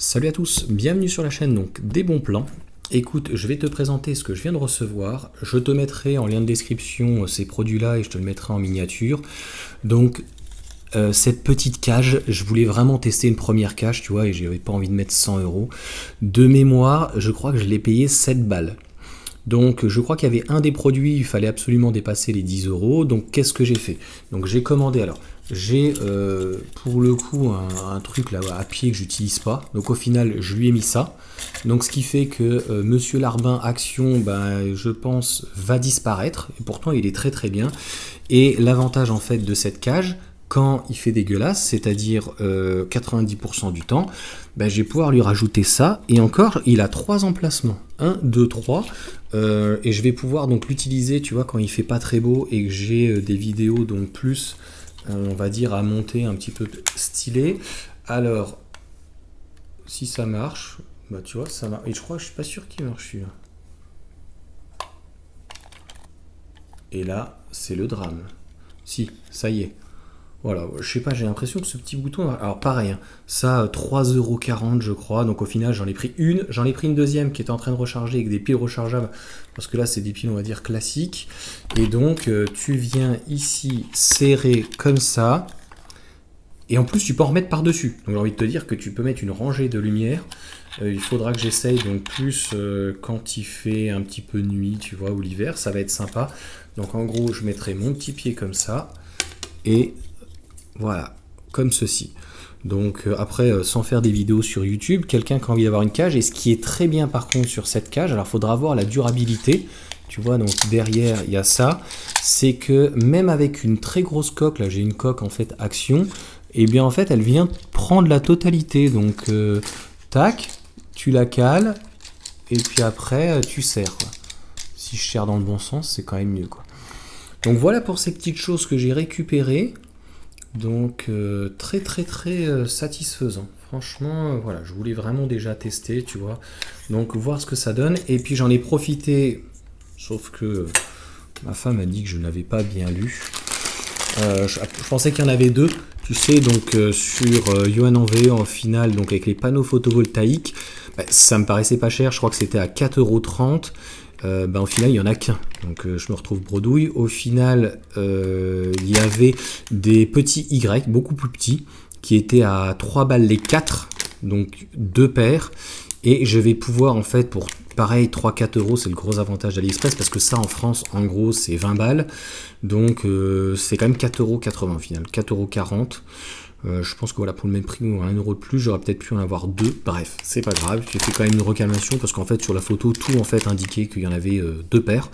Salut à tous, bienvenue sur la chaîne donc des bons plans. Écoute, je vais te présenter ce que je viens de recevoir. Je te mettrai en lien de description ces produits-là et je te le mettrai en miniature. Donc cette petite cage, je voulais vraiment tester une première cage, tu vois, et j'avais pas envie de mettre 100 €. De mémoire, je crois que je l'ai payé 7 balles. Donc je crois qu'il y avait un des produits, il fallait absolument dépasser les 10 €. Donc qu'est-ce que j'ai fait? Donc j'ai commandé, alors j'ai pour le coup un truc là à pied que j'utilise pas. Donc au final je lui ai mis ça. Donc ce qui fait que Monsieur Larbin Action, je pense, va disparaître. Et pourtant il est très très bien. Et l'avantage en fait de cette cage, quand il fait dégueulasse, c'est-à-dire 90% du temps, je vais pouvoir lui rajouter ça. Et encore, il a 3 emplacements. 1, 2, 3. Et je vais pouvoir donc l'utiliser, tu vois, quand il fait pas très beau et que j'ai des vidéos donc plus, on va dire, à monter un petit peu stylé. Alors, si ça marche, tu vois, ça marche. Et je crois que je suis pas sûr qu'il marche celui-là. Et là, c'est le drame. Si, ça y est. Voilà, je sais pas, j'ai l'impression que ce petit bouton, alors pareil, hein, ça 3,40 € je crois, donc au final j'en ai pris une deuxième qui était en train de recharger avec des piles rechargeables, parce que là c'est des piles on va dire classiques, et donc tu viens ici serrer comme ça, et en plus tu peux en remettre par dessus, donc j'ai envie de te dire que tu peux mettre une rangée de lumière. Il faudra que j'essaye donc plus quand il fait un petit peu nuit, tu vois, ou l'hiver, ça va être sympa. Donc en gros je mettrai mon petit pied comme ça, et voilà, comme ceci. Donc après, sans faire des vidéos sur YouTube, quelqu'un qui a envie d'avoir une cage, et ce qui est très bien par contre sur cette cage, alors il faudra voir la durabilité, tu vois, donc derrière il y a ça, c'est que même avec une très grosse coque, là j'ai une coque en fait Action, et bien en fait elle vient prendre la totalité, donc tac, tu la cales, et puis après tu serres, quoi. Si je serre dans le bon sens, c'est quand même mieux, quoi. Donc voilà pour ces petites choses que j'ai récupérées. Donc très très très satisfaisant. Franchement, voilà, je voulais vraiment déjà tester, tu vois. Donc voir ce que ça donne. Et puis j'en ai profité, sauf que ma femme a dit que je n'avais pas bien lu. Je pensais qu'il y en avait deux, tu sais, donc sur Yuan en VE en finale, donc avec les panneaux photovoltaïques, ça me paraissait pas cher, je crois que c'était à 4,30 €. Au final il n'y en a qu'un, donc je me retrouve bredouille. Au final il y avait des petits Y beaucoup plus petits qui étaient à 3 balles les 4, donc 2 paires, et je vais pouvoir en fait pour pareil 3-4 €, c'est le gros avantage d'AliExpress, parce que ça en France en gros c'est 20 balles, donc c'est quand même 4,80 € au final, 4,40 €. Je pense que voilà, pour le même prix ou 1 € de plus, j'aurais peut-être pu en avoir 2. Bref, c'est pas grave. J'ai fait quand même une recalmation parce qu'en fait sur la photo tout en fait indiquait qu'il y en avait 2 paires,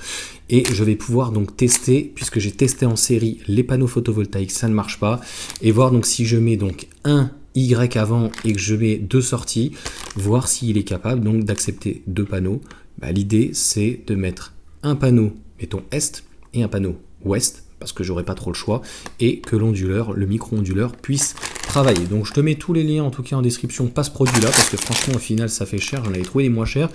et je vais pouvoir donc tester, puisque j'ai testé en série les panneaux photovoltaïques, ça ne marche pas, et voir donc si je mets donc un Y avant et que je mets 2 sorties, voir s'il est capable donc d'accepter 2 panneaux. L'idée c'est de mettre un panneau, mettons Est, et un panneau Ouest, parce que j'aurai pas trop le choix, et que l'onduleur, le micro-onduleur, puisse travailler. Donc je te mets tous les liens en tout cas en description, pas ce produit là, parce que franchement au final ça fait cher, j'en avais trouvé les moins chers,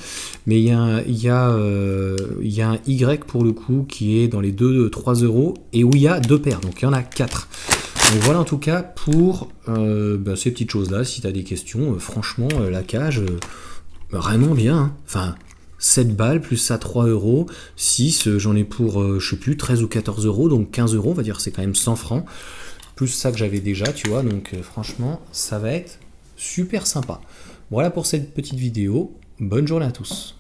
mais il y a un Y pour le coup qui est dans les 2-3 €, et où il y a 2 paires, donc il y en a 4. Donc voilà en tout cas pour ces petites choses là. Si tu as des questions, franchement la cage, vraiment bien, hein. Enfin 7 balles, plus ça 3 €, 6, j'en ai pour, je sais plus, 13 ou 14 €, donc 15 €, on va dire, c'est quand même 100 francs, plus ça que j'avais déjà, tu vois, donc franchement, ça va être super sympa. Voilà pour cette petite vidéo, bonne journée à tous.